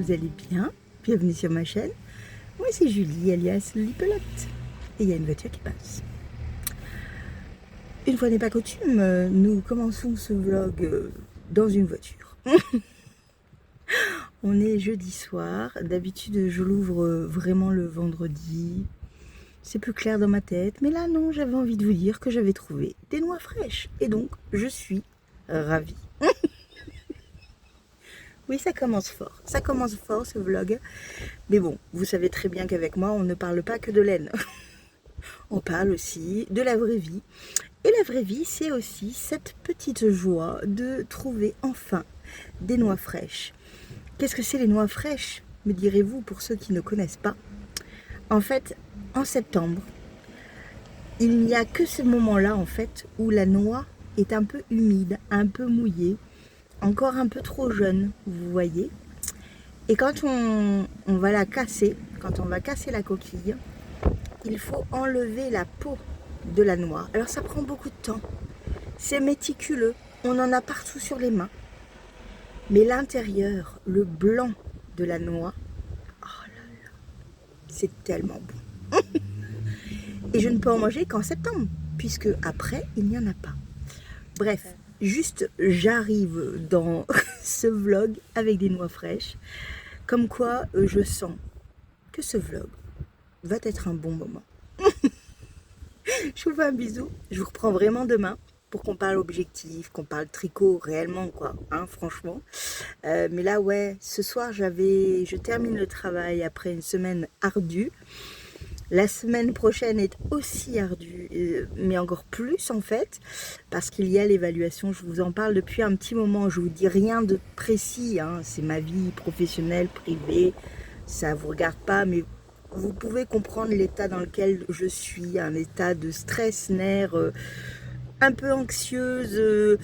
vous allez bien. Bienvenue sur ma chaîne. Moi c'est Julie alias Lipelote. Et il y a une voiture qui passe. Une fois n'est pas coutume, nous commençons ce vlog dans une voiture. On est jeudi soir. D'habitude je l'ouvre vraiment le vendredi. C'est plus clair dans ma tête. Mais là non, j'avais envie de vous dire que j'avais trouvé des noix fraîches. Et donc je suis ravie. Oui, ça commence fort. Ça commence fort ce vlog. Mais bon, vous savez très bien qu'avec moi, on ne parle pas que de laine. On parle aussi de la vraie vie. Et la vraie vie, c'est aussi cette petite joie de trouver enfin des noix fraîches. Qu'est-ce que c'est les noix fraîches, me direz-vous, pour ceux qui ne connaissent pas? En fait, en septembre, il n'y a que ce moment-là, en fait, où la noix est un peu humide, un peu mouillée, encore un peu trop jeune, vous voyez. Et quand on va la casser, quand on va casser la coquille, il faut enlever la peau de la noix. Alors ça prend beaucoup de temps, c'est méticuleux, on en a partout sur les mains. Mais l'intérieur, le blanc de la noix, oh là là, c'est tellement bon. Et je ne peux en manger qu'en septembre, puisque après, il n'y en a pas. Bref, juste j'arrive dans ce vlog avec des noix fraîches, comme quoi je sens que ce vlog va être un bon moment. Je vous fais un bisou, je vous reprends vraiment demain pour qu'on parle objectif, qu'on parle tricot réellement quoi, hein, franchement. Mais là ouais, ce soir je termine le travail après une semaine ardue. La semaine prochaine est aussi ardue, mais encore plus en fait, parce qu'il y a l'évaluation, je vous en parle depuis un petit moment, je vous dis rien de précis, hein, c'est ma vie professionnelle, privée, ça vous regarde pas, mais vous pouvez comprendre l'état dans lequel je suis, un état de stress, nerfs, un peu anxieuse,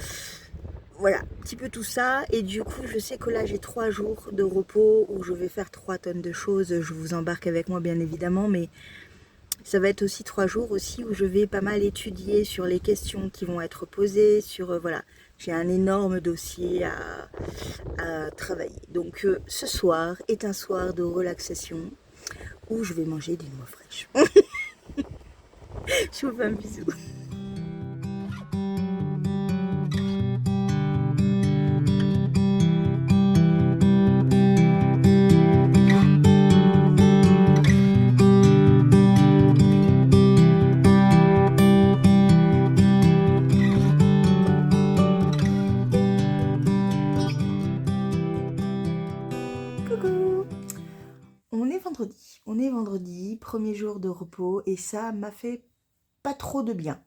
voilà, un petit peu tout ça. Et du coup, je sais que là, j'ai 3 jours de repos où je vais faire 3 tonnes de choses. Je vous embarque avec moi, bien évidemment, mais ça va être aussi 3 jours aussi où je vais pas mal étudier sur les questions qui vont être posées, sur, voilà, j'ai un énorme dossier à travailler. Donc, ce soir est un soir de relaxation où je vais manger des noix fraîches. Je vous fais un bisou. Coucou! On est vendredi, premier jour de repos et ça m'a fait pas trop de bien.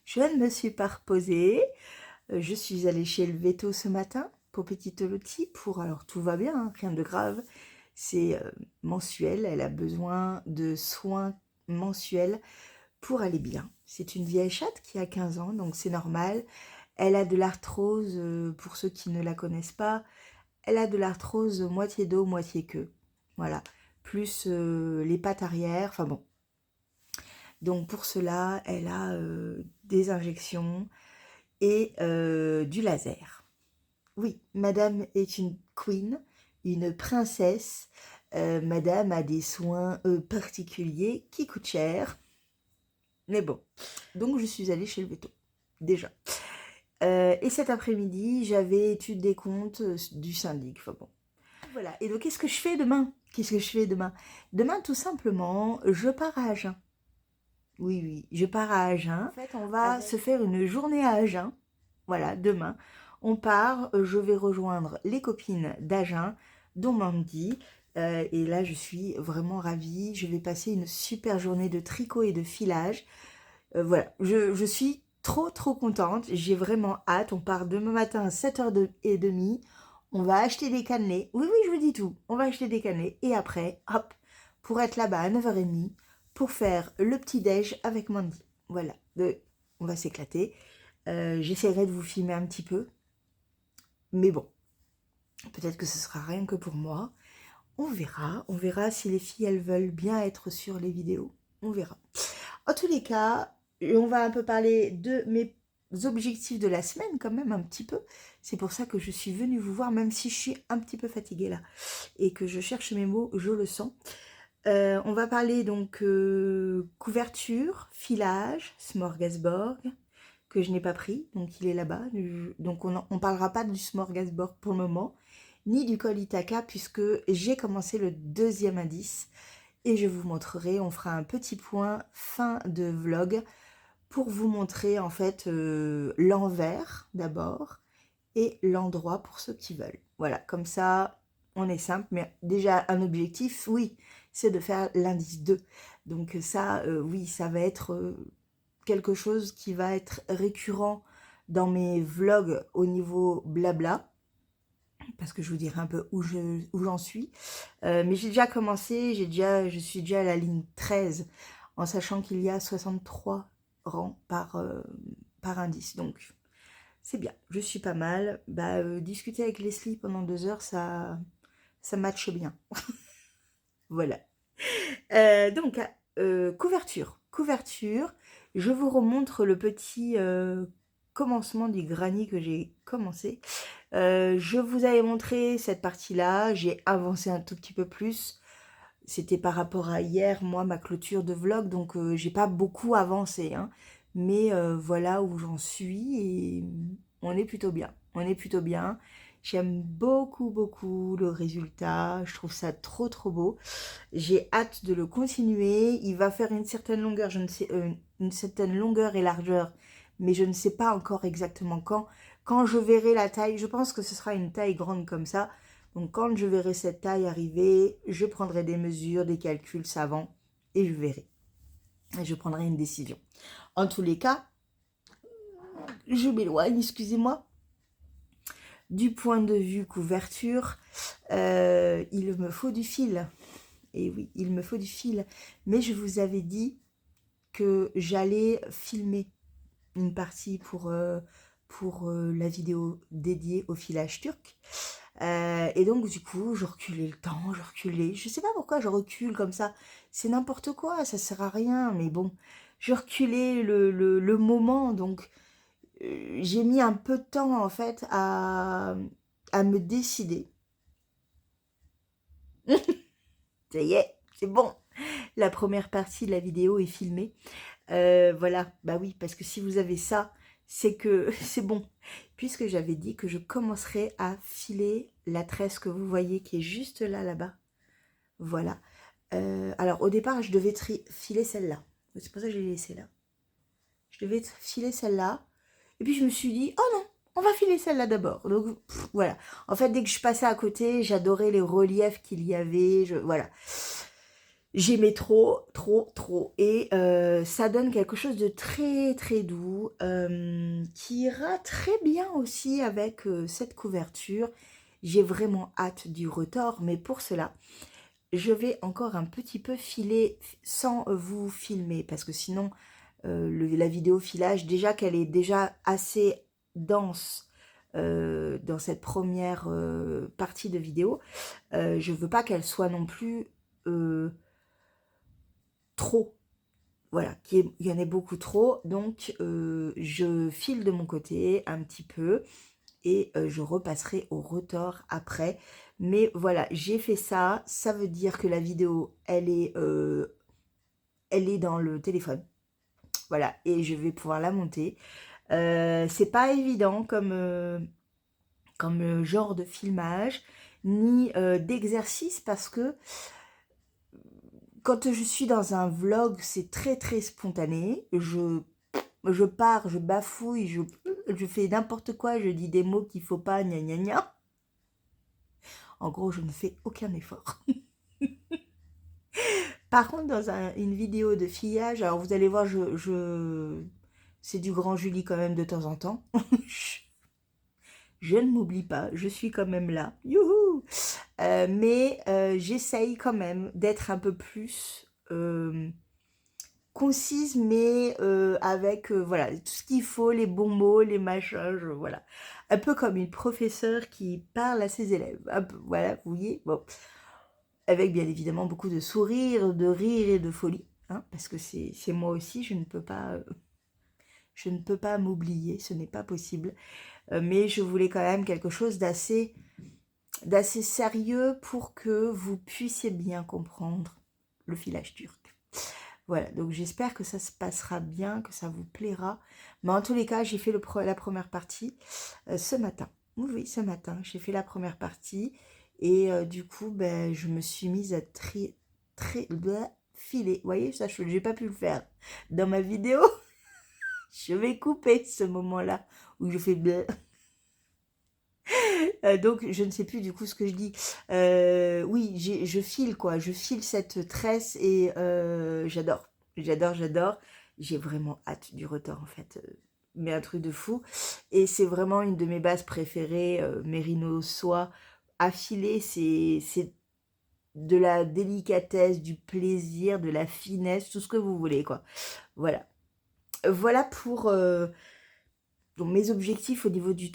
Je ne me suis pas reposée, je suis allée chez le veto ce matin pour petite Lottie, alors tout va bien, hein, rien de grave, c'est mensuel, elle a besoin de soins mensuels pour aller bien. C'est une vieille chatte qui a 15 ans, donc c'est normal. Elle a de l'arthrose, pour ceux qui ne la connaissent pas, elle a de l'arthrose moitié dos, moitié queue. Voilà. Plus les pattes arrière. Enfin bon. Donc pour cela, elle a des injections et du laser. Oui, madame est une queen, une princesse. Madame a des soins particuliers qui coûtent cher. Mais bon. Donc je suis allée chez le veto. Déjà. Et cet après-midi, j'avais étude des comptes du syndic. Enfin bon. Voilà. Et donc, qu'est-ce que je fais demain? Qu'est-ce que je fais demain? Demain, tout simplement, je pars à Agen. Oui, oui, je pars à Agen. En fait, on va se faire une journée à Agen. Voilà, demain. On part, je vais rejoindre les copines d'Agen, dont Mandy. Et là, je suis vraiment ravie. Je vais passer une super journée de tricot et de filage. Voilà, je suis trop contente. J'ai vraiment hâte. On part demain matin à 7h30. On va acheter des cannelés. Oui, oui, je vous dis tout. On va acheter des cannelés. Et après, hop, pour être là-bas à 9h30, pour faire le petit-déj avec Mandy. Voilà, on va s'éclater. J'essaierai de vous filmer un petit peu. Mais bon, peut-être que ce sera rien que pour moi. On verra si les filles, elles veulent bien être sur les vidéos. On verra. En tous les cas, on va un peu parler de mes objectifs de la semaine quand même un petit peu. C'est pour ça que je suis venue vous voir, même si je suis un petit peu fatiguée là et que je cherche mes mots, je le sens. On va parler donc couverture, filage, smorgasbord, que je n'ai pas pris, donc il est là-bas. Donc on parlera pas du smorgasbord pour le moment, ni du col Ithaka, puisque j'ai commencé le deuxième indice. Et je vous montrerai, on fera un petit point fin de vlog pour vous montrer en fait l'envers d'abord et l'endroit pour ceux qui veulent. Voilà, comme ça, on est simple, mais déjà un objectif, oui, c'est de faire l'indice 2. Donc ça, oui, ça va être quelque chose qui va être récurrent dans mes vlogs au niveau blabla, parce que je vous dirai un peu où j'en suis. Mais j'ai déjà commencé, je suis déjà à la ligne 13, en sachant qu'il y a 63 rangs par indice. Donc, c'est bien, je suis pas mal. Discuter avec Leslie pendant 2 heures, ça matche bien. Voilà. Donc, couverture. Couverture, je vous remontre le petit commencement du granit que j'ai commencé. Je vous avais montré cette partie-là, j'ai avancé un tout petit peu plus. C'était par rapport à hier, moi, ma clôture de vlog, donc j'ai pas beaucoup avancé, hein. Mais voilà où j'en suis et on est plutôt bien. On est plutôt bien. J'aime beaucoup, beaucoup le résultat. Je trouve ça trop, trop beau. J'ai hâte de le continuer. Il va faire une certaine longueur, je ne sais, une certaine longueur et largeur, mais je ne sais pas encore exactement quand. Quand je verrai la taille, je pense que ce sera une taille grande comme ça. Donc quand je verrai cette taille arriver, je prendrai des mesures, des calculs savants et je verrai. Et je prendrai une décision. En tous les cas, je m'éloigne, excusez-moi. Du point de vue couverture, il me faut du fil. Et oui, il me faut du fil. Mais je vous avais dit que j'allais filmer une partie pour la vidéo dédiée au filage turc. Et donc, du coup, je reculais le temps, je reculais. Je sais pas pourquoi je recule comme ça. C'est n'importe quoi, ça sert à rien. Mais bon, je reculais le moment. Donc, j'ai mis un peu de temps, en fait, à me décider. Ça y est, c'est bon. La première partie de la vidéo est filmée. Voilà, bah oui, parce que si vous avez ça, c'est que c'est bon. Puisque j'avais dit que je commencerai à filer la tresse que vous voyez qui est juste là, là-bas. Voilà. Alors, au départ, je devais filer celle-là. C'est pour ça que je l'ai laissée là. Je devais filer celle-là. Et puis, je me suis dit, oh non, on va filer celle-là d'abord. Donc, voilà. En fait, dès que je passais à côté, j'adorais les reliefs qu'il y avait. Voilà. J'aimais trop, trop, trop. Et ça donne quelque chose de très, très doux, qui ira très bien aussi avec cette couverture. J'ai vraiment hâte du retors, mais pour cela, je vais encore un petit peu filer sans vous filmer, parce que sinon, la vidéo filage, déjà qu'elle est déjà assez dense dans cette première partie de vidéo, je veux pas qu'elle soit non plus trop. Voilà, qu'il y en ait beaucoup trop. Donc, je file de mon côté un petit peu et je repasserai au retors après. Mais voilà, j'ai fait ça. Ça veut dire que la vidéo, elle est dans le téléphone. Voilà, et je vais pouvoir la monter. C'est pas évident comme genre de filmage, ni d'exercice, parce que quand je suis dans un vlog, c'est très très spontané. Je pars, je bafouille, je fais n'importe quoi, je dis des mots qu'il faut pas, gna gna gna. En gros, je ne fais aucun effort. Par contre, dans une vidéo de filage, alors vous allez voir, c'est du grand Julie quand même de temps en temps. Je ne m'oublie pas, je suis quand même là. Youhou! Mais j'essaye quand même d'être un peu plus concise, mais avec voilà, tout ce qu'il faut, les bons mots, les machins, voilà. Un peu comme une professeure qui parle à ses élèves. Un peu, voilà, vous voyez, bon. Avec bien évidemment beaucoup de sourires, de rire et de folie, hein, parce que c'est moi aussi, je ne peux pas Je ne peux pas m'oublier, ce n'est pas possible. Mais je voulais quand même quelque chose d'assez sérieux pour que vous puissiez bien comprendre le filage turc. Voilà, donc j'espère que ça se passera bien, que ça vous plaira. Mais en tous les cas, j'ai fait la première partie ce matin. Oui, ce matin, j'ai fait la première partie. Et du coup, ben, je me suis mise à filer. Vous voyez, ça, je n'ai pas pu le faire dans ma vidéo. Je vais couper ce moment-là où je fais bleu. Donc, je ne sais plus du coup ce que je dis. Oui, je file quoi. Je file cette tresse et j'adore. J'adore. J'ai vraiment hâte du retort en fait. Mais un truc de fou. Et c'est vraiment une de mes bases préférées. Mérino soie à filer, c'est de la délicatesse, du plaisir, de la finesse, tout ce que vous voulez quoi. Voilà. Voilà pour donc mes objectifs au niveau du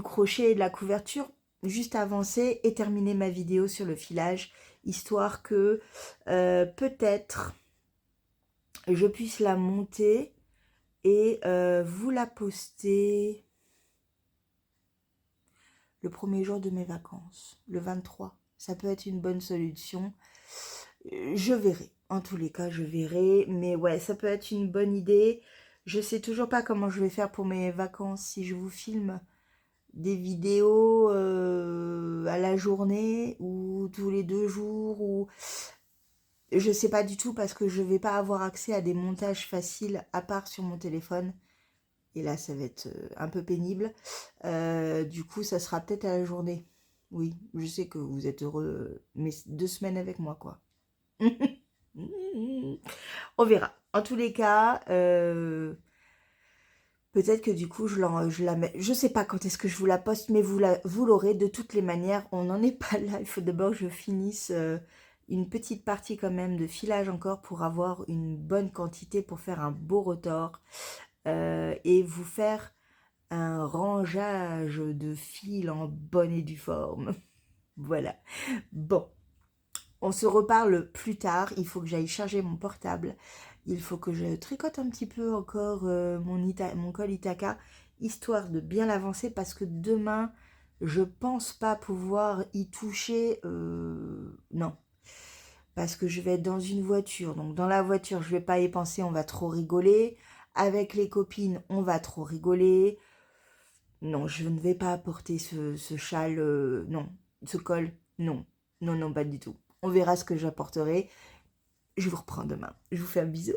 crochet et de la couverture. Juste avancer et terminer ma vidéo sur le filage, histoire que peut-être je puisse la monter et vous la poster le premier jour de mes vacances, le 23. Ça peut être une bonne solution. Je verrai. En tous les cas, je verrai. Mais ouais, ça peut être une bonne idée. Je sais toujours pas comment je vais faire pour mes vacances. Si je vous filme des vidéos à la journée ou tous les 2 jours. Ou je sais pas du tout parce que je vais pas avoir accès à des montages faciles à part sur mon téléphone. Et là, ça va être un peu pénible. Du coup, ça sera peut-être à la journée. Oui, je sais que vous êtes heureux, mais 2 semaines avec moi, quoi. On verra. En tous les cas, peut-être que du coup, je la mets. Je sais pas quand est-ce que je vous la poste, mais vous l'aurez de toutes les manières. On n'en est pas là. Il faut d'abord que je finisse une petite partie quand même de filage encore pour avoir une bonne quantité pour faire un beau retors. Et vous faire un rangeage de fils en bonne et due forme. Voilà. Bon, on se reparle plus tard. Il faut que j'aille charger mon portable. Il faut que je tricote un petit peu encore mon col Itaka, histoire de bien l'avancer parce que demain, je pense pas pouvoir y toucher. Non. Parce que je vais être dans une voiture. Donc dans la voiture, je vais pas y penser, on va trop rigoler. Avec les copines, on va trop rigoler. Non, je ne vais pas apporter ce châle, non. Ce col, non. Non, pas du tout. On verra ce que j'apporterai. Je vous reprends demain. Je vous fais un bisou.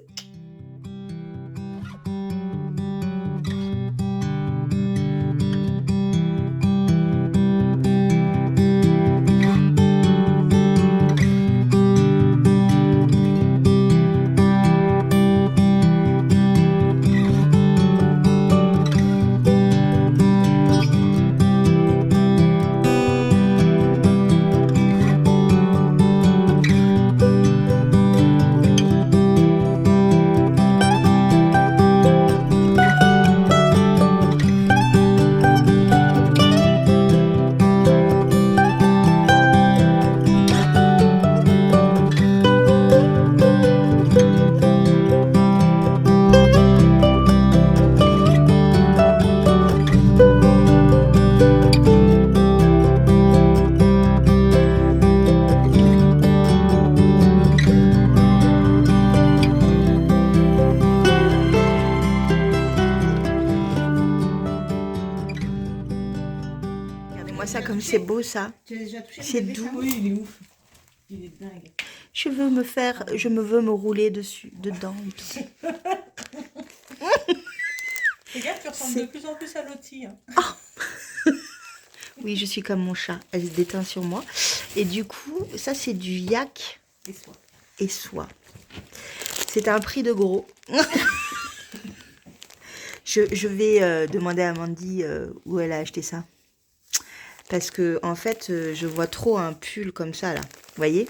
Ça comme c'est beau ça. C'est doux. Oui, il est ouf. Il est dingue. Je veux me rouler dessus, dedans et tout. Regarde, tu ressembles de plus en plus à Lottie. Hein. Oh oui, je suis comme mon chat. Elle se déteint sur moi. Et du coup, ça c'est du yak et soie. C'est un prix de gros. Je vais demander à Mandy où elle a acheté ça. Parce que, en fait, je vois trop un pull comme ça, là. Vous voyez?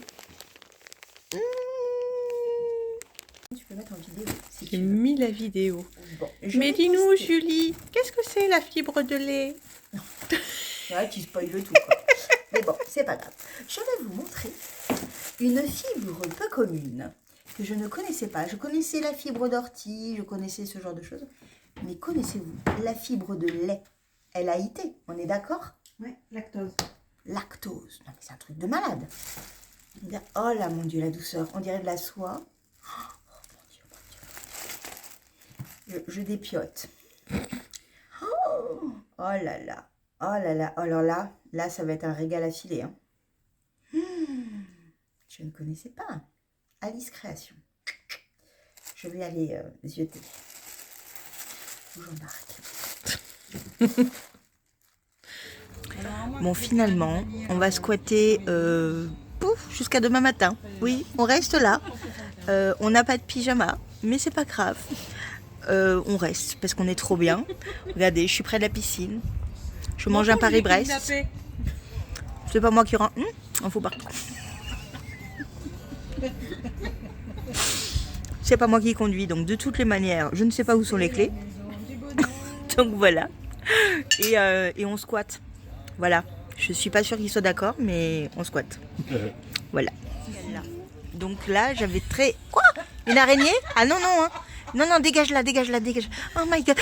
Tu peux mettre en vidéo, si J'ai mis la vidéo. Bon, mais dis-nous, Julie, qu'est-ce que c'est la fibre de lait? Ouais, tu spoil le tout, quoi. Mais bon, c'est pas grave. Je vais vous montrer une fibre peu commune que je ne connaissais pas. Je connaissais la fibre d'ortie, je connaissais ce genre de choses. Mais connaissez-vous la fibre de lait? LAIT, on est d'accord? Ouais, lactose. Lactose. Non mais c'est un truc de malade. Oh là mon Dieu, la douceur. On dirait de la soie. Oh mon Dieu, mon Dieu. Je dépiote. Oh là là. Oh là là. Alors là ça va être un régal à filer. Hein. Je ne connaissais pas. Alice Création. Je vais aller zioter. Où j'embarque. Bon, finalement, on va squatter jusqu'à demain matin. Oui, on reste là. On n'a pas de pyjama, mais c'est pas grave. On reste parce qu'on est trop bien. Regardez, je suis près de la piscine. Je mange un Paris-Brest. C'est pas moi qui rends. On fout partout. C'est pas moi qui conduis, donc de toutes les manières, je ne sais pas où sont les clés. Donc voilà. Et on squatte. Voilà. Je suis pas sûre qu'il soit d'accord, mais on squatte. Voilà. Donc là, j'avais très... Quoi? Une araignée? Ah non, non, hein. Non, non, dégage-la, dégage-la, dégage. Oh my god.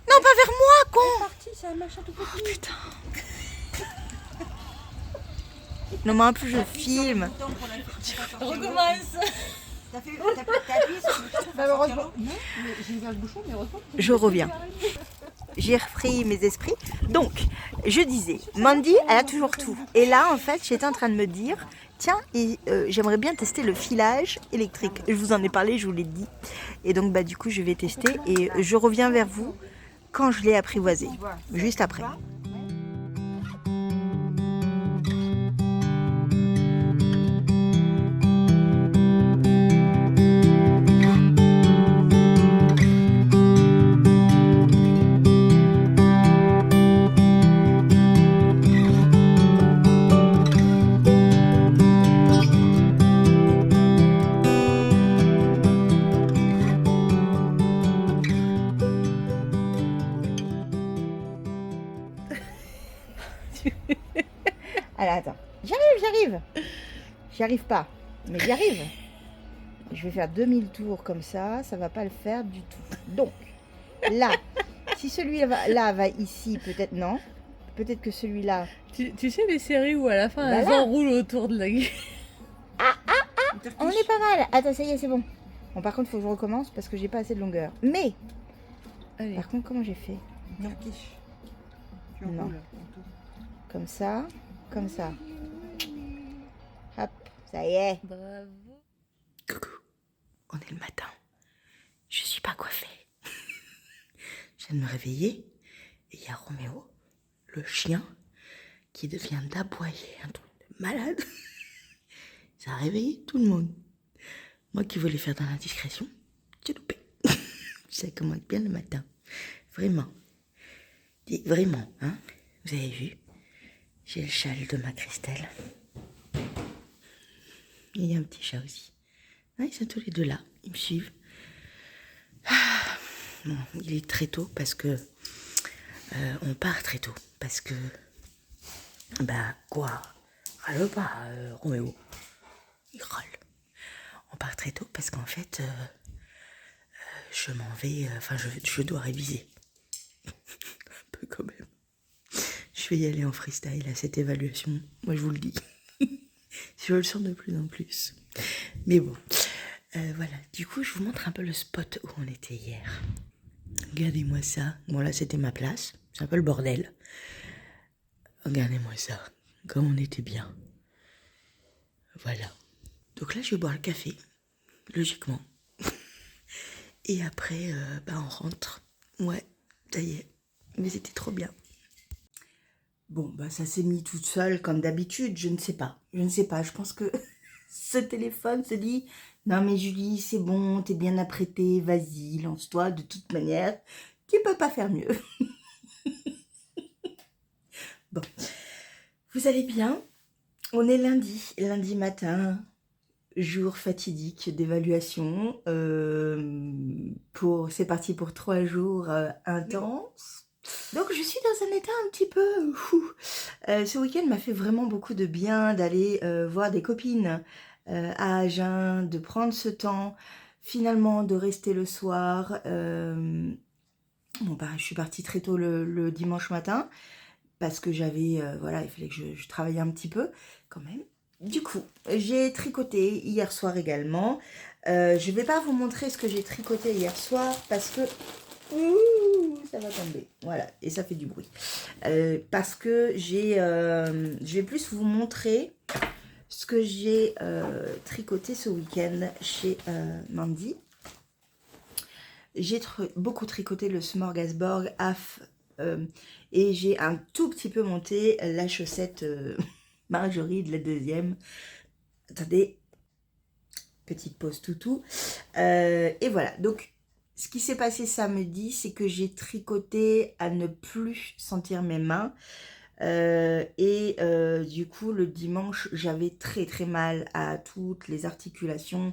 Non, pas vers moi, con. C'est un machin tout petit. Oh putain. Non, mais en plus, je filme. Recommence. T'as appuyé sur le bouton? Malheureusement. Non, mais j'ai ouvert le bouchon, mais heureusement. Je reviens. J'ai repris mes esprits. Donc, je disais, Mandy, elle a toujours tout. Et là, en fait, j'étais en train de me dire, tiens, j'aimerais bien tester le filage électrique. Je vous en ai parlé, je vous l'ai dit. Et donc, bah, du coup, je vais tester et je reviens vers vous quand je l'ai apprivoisé. Juste après. Alors attends, j'arrive. J'y arrive pas, mais j'y arrive. Je vais faire 2000 tours comme ça va pas le faire du tout. Donc, là, si celui-là va ici, peut-être non. Peut-être que celui-là... Tu sais les séries où à la fin, elles Voilà. enroulent autour de la gueule. On est pas mal. Attends, ça y est, c'est bon. Bon, par contre, il faut que je recommence parce que j'ai pas assez de longueur. Mais, Allez. par contre, comment j'ai fait? Turkish. Tu Non. enroules. Comme ça, comme ça. Hop, ça y est. Bravo. Coucou, on est le matin. Je suis pas coiffée. Je viens de me réveiller et il y a Roméo, le chien, qui devient d'aboyer, un truc de malade. Ça a réveillé tout le monde. Moi qui voulais faire dans la discrétion, j'ai loupé. Ça commence bien le matin. Vraiment. Vraiment, hein. Vous avez vu? J'ai le châle de ma Christelle. Il y a un petit chat aussi. Ah, ils sont tous les deux là, ils me suivent. Bon, il est très tôt parce que... on part très tôt parce que... Bah quoi? Râle pas, Roméo. Il râle. On part très tôt parce qu'en fait... je m'en vais... Enfin, je dois réviser. Un peu quand même. Je vais y aller en freestyle à cette évaluation. Moi, je vous le dis. Je le sens de plus en plus. Mais bon, voilà. Du coup, je vous montre un peu le spot où on était hier. Regardez-moi ça. Bon, là, c'était ma place. C'est un peu le bordel. Regardez-moi ça. Comme on était bien. Voilà. Donc là, je vais boire le café. Logiquement. Et après, bah, on rentre. Ouais, ça y est. Mais c'était trop bien. Bon, bah ça s'est mis toute seule comme d'habitude, je ne sais pas. Je pense que ce téléphone se dit « Non mais Julie, c'est bon, t'es bien apprêtée, vas-y, lance-toi, de toute manière, tu peux pas faire mieux. » Bon, vous allez bien? On est lundi matin, jour fatidique d'évaluation. C'est parti pour 3 jours intenses. Donc je suis dans un état un petit peu fou. Ce week-end m'a fait vraiment beaucoup de bien d'aller voir des copines à Agen, de prendre ce temps. finalement de rester le soir. Bon, bah, je suis partie très tôt le dimanche matin parce que j'avais, voilà, il fallait que je travaille un petit peu quand même. Du coup, j'ai tricoté hier soir également. Je ne vais pas vous montrer ce que j'ai tricoté hier soir parce que ouh, ça va tomber. Voilà, et ça fait du bruit. Parce que je vais plus vous montrer ce que j'ai tricoté ce week-end chez Mandy. J'ai beaucoup tricoté le Smorgasbord AF et j'ai un tout petit peu monté la chaussette Marjorie de la deuxième. Attendez, petite pause toutou. Et voilà, donc ce qui s'est passé samedi, c'est que j'ai tricoté à ne plus sentir mes mains. Du coup, le dimanche, j'avais très très mal à toutes les articulations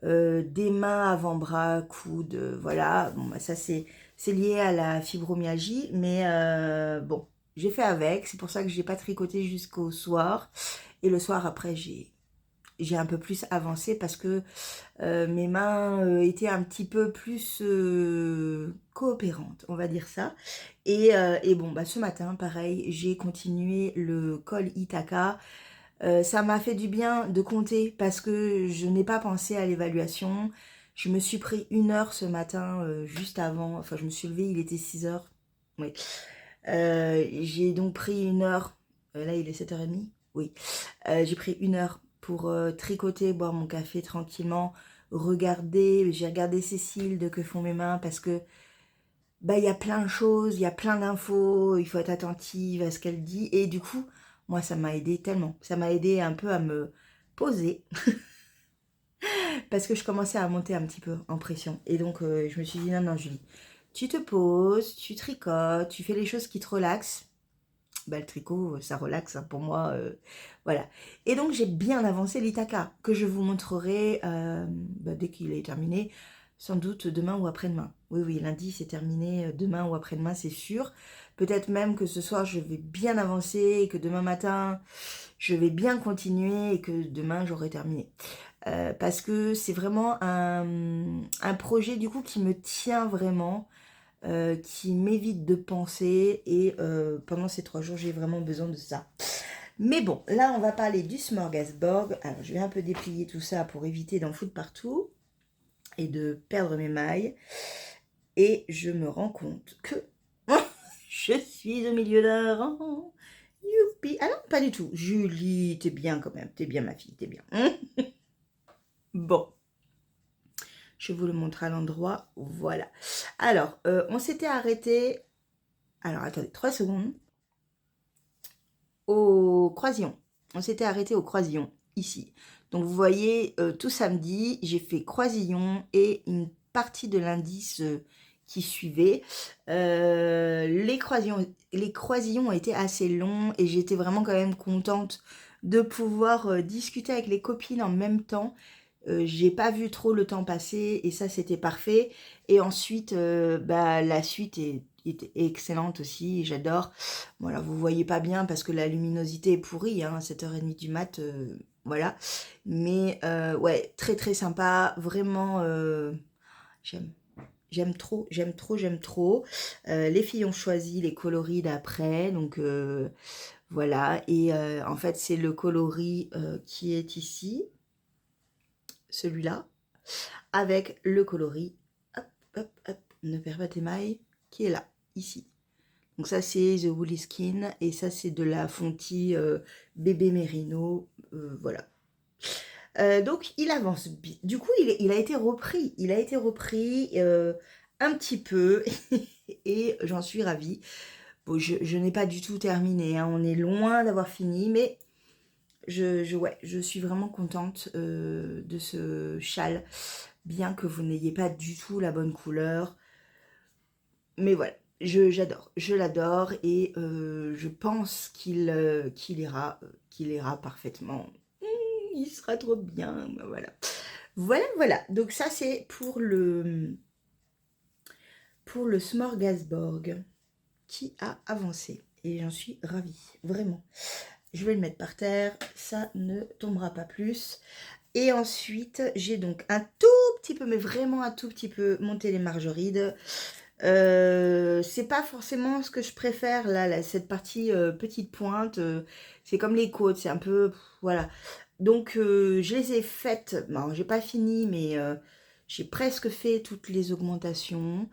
des mains, avant-bras, coudes, voilà. Bon, bah, ça c'est lié à la fibromyalgie, mais bon, j'ai fait avec. C'est pour ça que j'ai pas tricoté jusqu'au soir. Et le soir après, j'ai un peu plus avancé parce que mes mains étaient un petit peu plus coopérantes, on va dire ça. Et bon, bah, ce matin, pareil, j'ai continué le col Ithaka. Ça m'a fait du bien de compter parce que je n'ai pas pensé à l'évaluation. Je me suis pris 1 heure ce matin, juste avant. Enfin, je me suis levée, il était 6 heures. Oui. J'ai donc pris 1 heure. Là, il est 7h30. Oui. J'ai pris 1 heure pour tricoter, boire mon café tranquillement, regarder. J'ai regardé Cécile de Que font mes mains parce que bah, il y a plein de choses, il y a plein d'infos, il faut être attentive à ce qu'elle dit. Et du coup, moi, ça m'a aidé tellement. Ça m'a aidé un peu à me poser parce que je commençais à monter un petit peu en pression. Et donc, je me suis dit, non, non, Julie, tu te poses, tu tricotes, tu fais les choses qui te relaxent. Bah, le tricot, ça relaxe hein, pour moi. Voilà. Et donc, j'ai bien avancé l'Ithaka que je vous montrerai bah, dès qu'il est terminé. Sans doute demain ou après-demain. Oui, oui, lundi c'est terminé, demain ou après-demain c'est sûr. Peut-être même que ce soir je vais bien avancer et que demain matin je vais bien continuer et que demain j'aurai terminé. Parce que c'est vraiment un projet du coup qui me tient vraiment, qui m'évite de penser et pendant ces 3 jours j'ai vraiment besoin de ça. Mais bon, là on va parler du Smorgasbord. Alors je vais un peu déplier tout ça pour éviter d'en foutre partout et de perdre mes mailles. Et je me rends compte que je suis au milieu d'un rang. Youpi. Ah non, pas du tout. Julie, t'es bien quand même. T'es bien ma fille, t'es bien. Bon. Je vous le montre à l'endroit. Voilà. Alors, on s'était arrêté. Alors, attendez, 3 secondes. Au croisillon. On s'était arrêté au croisillon, ici. Donc, vous voyez, tout samedi, j'ai fait croisillon et une partie de l'indice qui suivait. Les croisillons ont été assez longs et j'étais vraiment quand même contente de pouvoir discuter avec les copines en même temps. J'ai pas vu trop le temps passer et ça c'était parfait. Et ensuite, bah, la suite est excellente aussi, j'adore. Voilà, vous voyez pas bien parce que la luminosité est pourrie, hein, 7h30 du mat, voilà. Mais ouais, très très sympa, vraiment, j'aime. J'aime trop, j'aime trop, j'aime trop. Les filles ont choisi les coloris d'après, donc voilà. Et en fait, c'est le coloris qui est ici, celui-là, avec le coloris, hop, hop, hop, ne perds pas tes mailles, qui est là, ici. Donc ça, c'est The Woolly Skin, et ça, c'est de la Fonty bébé mérino, voilà. Donc il avance bien. Du coup, il a été repris. Il a été repris un petit peu et j'en suis ravie. Bon, je n'ai pas du tout terminé. Hein. On est loin d'avoir fini, mais ouais, je suis vraiment contente de ce châle, bien que vous n'ayez pas du tout la bonne couleur. Mais voilà, j'adore, je l'adore et je pense qu'il ira parfaitement. Il sera trop bien, voilà. Voilà, voilà. Donc ça, c'est pour le Smorgasbord qui a avancé. Et j'en suis ravie, vraiment. Je vais le mettre par terre, ça ne tombera pas plus. Et ensuite, j'ai donc un tout petit peu, mais vraiment un tout petit peu, monté les margerides. C'est pas forcément ce que je préfère, là cette partie petite pointe. C'est comme les côtes, c'est un peu... voilà. Donc, je les ai faites. Bon, j'ai pas fini, mais j'ai presque fait toutes les augmentations.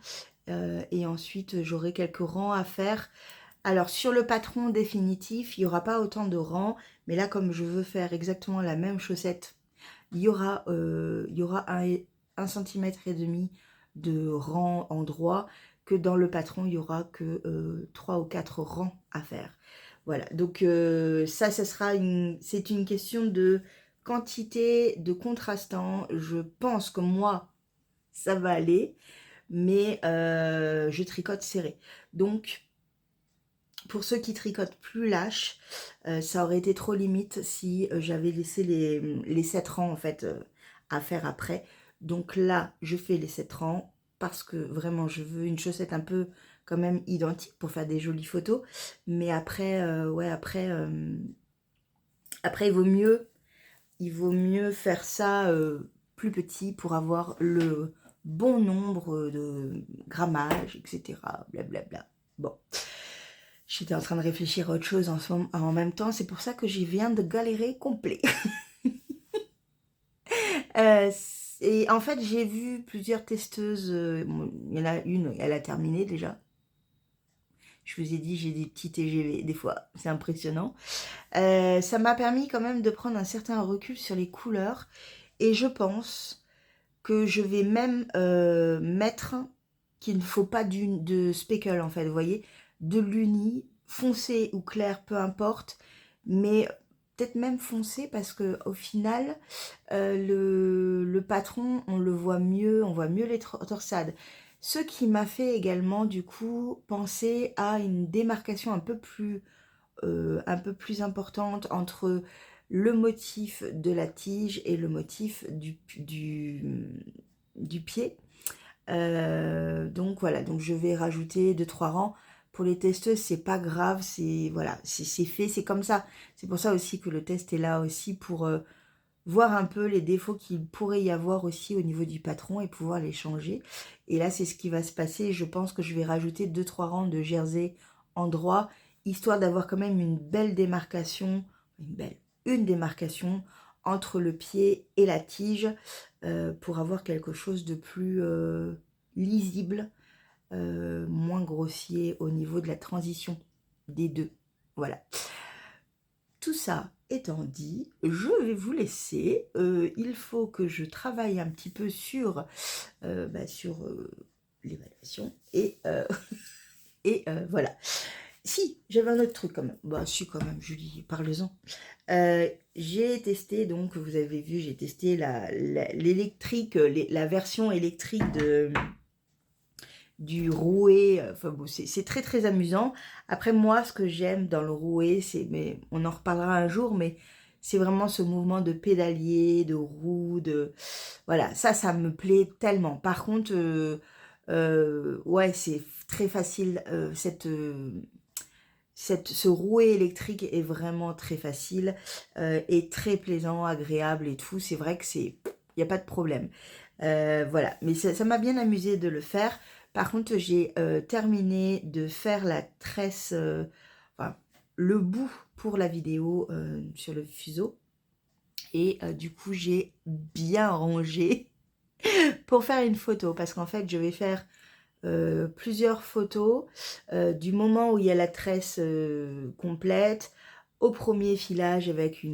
Et ensuite, j'aurai quelques rangs à faire. Alors, sur le patron définitif, il n'y aura pas autant de rangs. Mais là, comme je veux faire exactement la même chaussette, il y aura un centimètre et demi de rang en droit, que dans le patron, il n'y aura que 3 ou 4 rangs à faire. Voilà, donc ça sera c'est une question de quantité de contrastant. Je pense que moi, ça va aller, mais je tricote serré. Donc, pour ceux qui tricotent plus lâche, ça aurait été trop limite si j'avais laissé les 7 rangs en fait à faire après. Donc là, je fais les 7 rangs parce que vraiment, je veux une chaussette un peu quand même identique pour faire des jolies photos. Mais après, ouais, après il vaut mieux faire ça plus petit pour avoir le bon nombre de grammage, etc. Blablabla. Bon. J'étais en train de réfléchir à autre chose en même temps. C'est pour ça que j'y viens de galérer complet. Et en fait, j'ai vu plusieurs testeuses. Bon, il y en a une, elle a terminé déjà. Je vous ai dit, j'ai des petits TGV des fois. C'est impressionnant. Ça m'a permis quand même de prendre un certain recul sur les couleurs. Et je pense que je vais même mettre qu'il ne faut pas de speckle en fait, vous voyez, de l'uni, foncé ou clair, peu importe, mais peut-être même foncé parce que au final, le patron, on le voit mieux, on voit mieux les torsades. Ce qui m'a fait également du coup penser à une démarcation un peu plus importante entre le motif de la tige et le motif du pied. Donc voilà, donc je vais rajouter 2-3 rangs. Pour les testeuses, c'est pas grave, c'est voilà, c'est fait, c'est comme ça. C'est pour ça aussi que le test est là aussi pour voir un peu les défauts qu'il pourrait y avoir aussi au niveau du patron et pouvoir les changer. Et là, c'est ce qui va se passer. Je pense que je vais rajouter 2-3 rangs de jersey en droit, histoire d'avoir quand même une belle démarcation, une démarcation entre le pied et la tige pour avoir quelque chose de plus lisible, moins grossier au niveau de la transition des deux. Voilà. Tout ça étant dit, je vais vous laisser. Il faut que je travaille un petit peu sur, sur l'évaluation. Et, voilà. Si, j'avais un autre truc quand même. Bah si quand même, Julie, parle-en. J'ai testé, donc vous avez vu, j'ai testé l'électrique, la version électrique du rouet. Enfin bon, c'est très très amusant. Après moi, ce que j'aime dans le rouet, mais on en reparlera un jour, mais c'est vraiment ce mouvement de pédalier, de roue, voilà, ça me plaît tellement. Par contre, ouais, c'est très facile, ce rouet électrique est vraiment très facile et très plaisant, agréable et tout. C'est vrai que il n'y a pas de problème. Voilà, mais ça m'a bien amusé de le faire. Par contre, j'ai terminé de faire la tresse, enfin, le bout pour la vidéo sur le fuseau. Et du coup, j'ai bien rangé pour faire une photo. Parce qu'en fait, je vais faire plusieurs photos du moment où il y a la tresse complète, au premier filage avec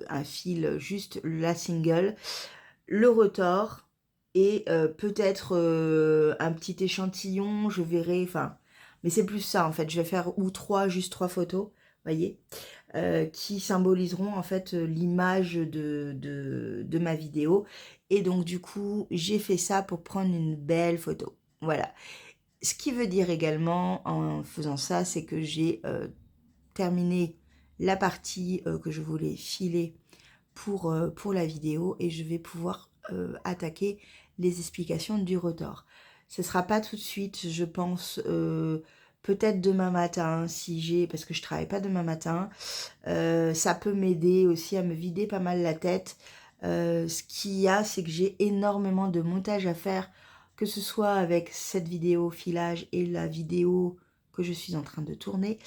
un fil, juste la single, le retors et peut-être un petit échantillon, je verrai, enfin, mais c'est plus ça en fait, je vais faire juste trois photos, voyez, qui symboliseront en fait l'image de ma vidéo. Et donc du coup, j'ai fait ça pour prendre une belle photo. Voilà. Ce qui veut dire également, en faisant ça, c'est que j'ai terminé la partie que je voulais filer pour la vidéo et je vais pouvoir attaquer les explications du retors. Ce ne sera pas tout de suite, je pense, peut-être demain matin, parce que je ne travaille pas demain matin. Ça peut m'aider aussi à me vider pas mal la tête. Ce qu'il y a, c'est que j'ai énormément de montage à faire, que ce soit avec cette vidéo filage et la vidéo que je suis en train de tourner.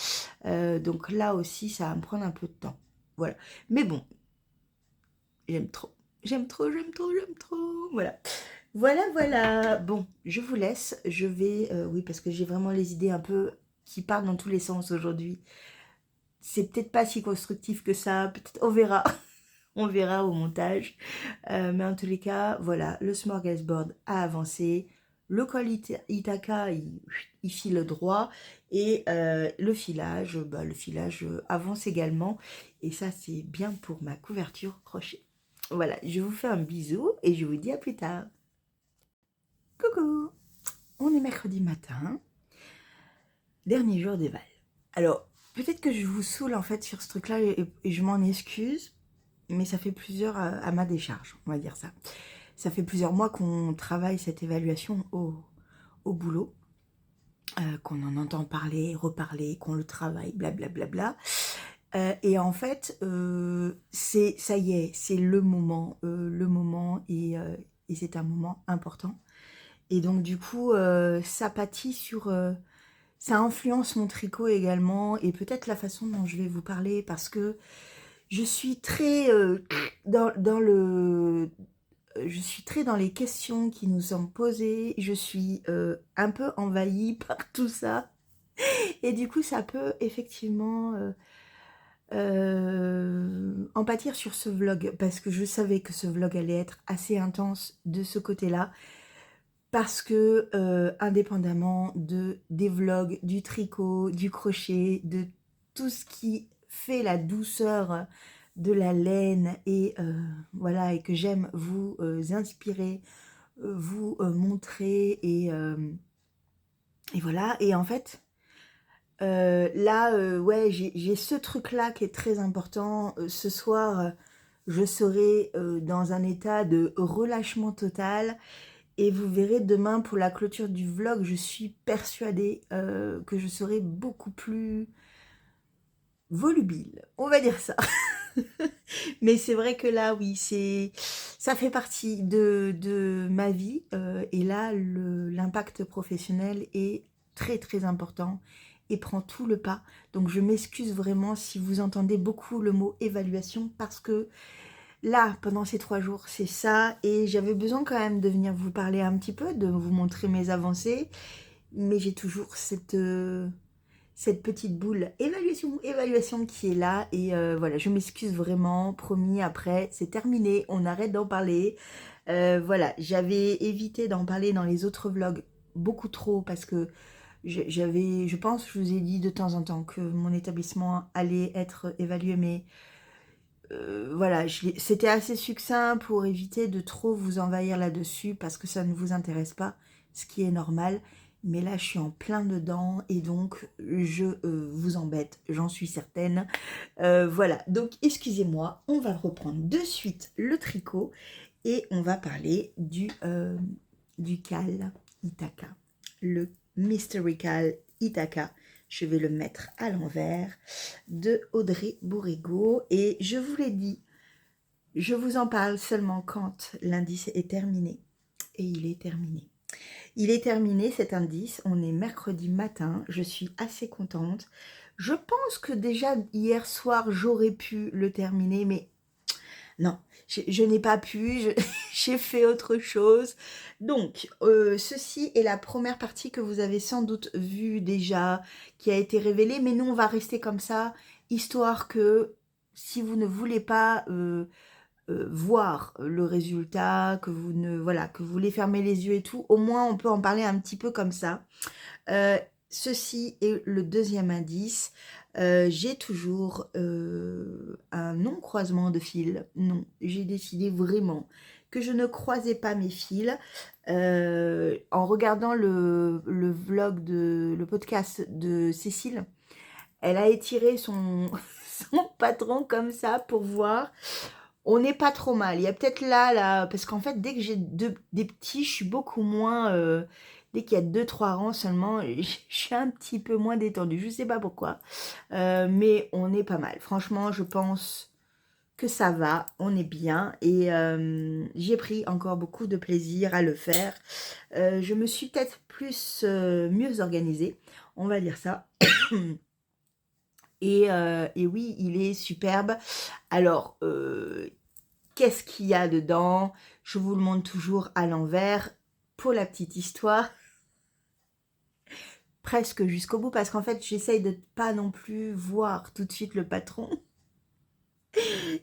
Donc là aussi, ça va me prendre un peu de temps. Voilà. Mais bon, j'aime trop. J'aime trop, j'aime trop, j'aime trop. Voilà. Voilà, voilà. Bon, je vous laisse. Je vais... oui, parce que j'ai vraiment les idées un peu qui partent dans tous les sens aujourd'hui. C'est peut-être pas si constructif que ça. Peut-être, on verra. On verra au montage. Mais en tous les cas, voilà, le smorgasbord a avancé. Le col Ithaca, il file droit. Et le filage avance également. Et ça, c'est bien pour ma couverture crochet. Voilà, je vous fais un bisou et je vous dis à plus tard. Coucou! On est mercredi matin, dernier jour des Vals. Alors, peut-être que je vous saoule en fait sur ce truc-là et je m'en excuse, mais ça fait plusieurs à ma décharge, on va dire ça. Ça fait plusieurs mois qu'on travaille cette évaluation au boulot, qu'on en entend parler, reparler, qu'on le travaille, blablabla. Et en fait, ça y est, c'est le moment et c'est un moment important. Et donc du coup, ça pâtit sur... ça influence mon tricot également et peut-être la façon dont je vais vous parler parce que je suis très je suis très dans les questions qui nous sont posées. Je suis un peu envahie par tout ça. Et du coup, ça peut effectivement en pâtir sur ce vlog parce que je savais que ce vlog allait être assez intense de ce côté-là. Parce que, indépendamment des vlogs, du tricot, du crochet, de tout ce qui fait la douceur de la laine et voilà, et que j'aime vous inspirer, vous montrer et voilà. Et en fait, là, ouais, j'ai ce truc-là qui est très important. Ce soir, je serai dans un état de relâchement total. Et vous verrez demain pour la clôture du vlog, je suis persuadée que je serai beaucoup plus volubile, on va dire ça. Mais c'est vrai que là, oui, ça fait partie de ma vie. Et là, l'impact professionnel est très très important et prend tout le pas. Donc je m'excuse vraiment si vous entendez beaucoup le mot évaluation parce que là, pendant ces 3 jours, c'est ça. Et j'avais besoin quand même de venir vous parler un petit peu, de vous montrer mes avancées. Mais j'ai toujours cette petite boule évaluation qui est là. Et voilà, je m'excuse vraiment. Promis, après, c'est terminé. On arrête d'en parler. Voilà, j'avais évité d'en parler dans les autres vlogs beaucoup trop parce que je pense, je vous ai dit de temps en temps que mon établissement allait être évalué, mais... voilà, c'était assez succinct pour éviter de trop vous envahir là-dessus parce que ça ne vous intéresse pas, ce qui est normal. Mais là, je suis en plein dedans et donc je vous embête, j'en suis certaine. Voilà, donc excusez-moi, on va reprendre de suite le tricot et on va parler du cal Ithaca, le Mystery Cal Ithaca. Je vais le mettre à l'envers, de Audrey Bourrigaud. Et je vous l'ai dit, je vous en parle seulement quand l'indice est terminé. Et il est terminé. Il est terminé cet indice, on est mercredi matin, je suis assez contente. Je pense que déjà hier soir, j'aurais pu le terminer, mais non, je n'ai pas pu, j'ai fait autre chose. Donc, ceci est la première partie que vous avez sans doute vue déjà, qui a été révélée, mais nous, on va rester comme ça, histoire que si vous ne voulez pas voir le résultat, que vous ne voilà, que vous voulez fermer les yeux et tout, au moins on peut en parler un petit peu comme ça. Ceci est le deuxième indice. J'ai toujours un non-croisement de fils. Non, j'ai décidé vraiment que je ne croisais pas mes fils. En regardant le vlog, le podcast de Cécile, elle a étiré son patron comme ça pour voir. On n'est pas trop mal. Il y a peut-être là, parce qu'en fait, dès que j'ai des petits, je suis beaucoup moins... dès qu'il y a 2-3 rangs seulement, je suis un petit peu moins détendue. Je ne sais pas pourquoi. Mais on est pas mal. Franchement, je pense que ça va, on est bien et j'ai pris encore beaucoup de plaisir à le faire. Je me suis peut-être plus mieux organisée, on va dire ça. Et oui, il est superbe. Alors, qu'est-ce qu'il y a dedans? Je vous le montre toujours à l'envers pour la petite histoire. Presque jusqu'au bout parce qu'en fait, j'essaye de pas non plus voir tout de suite le patron.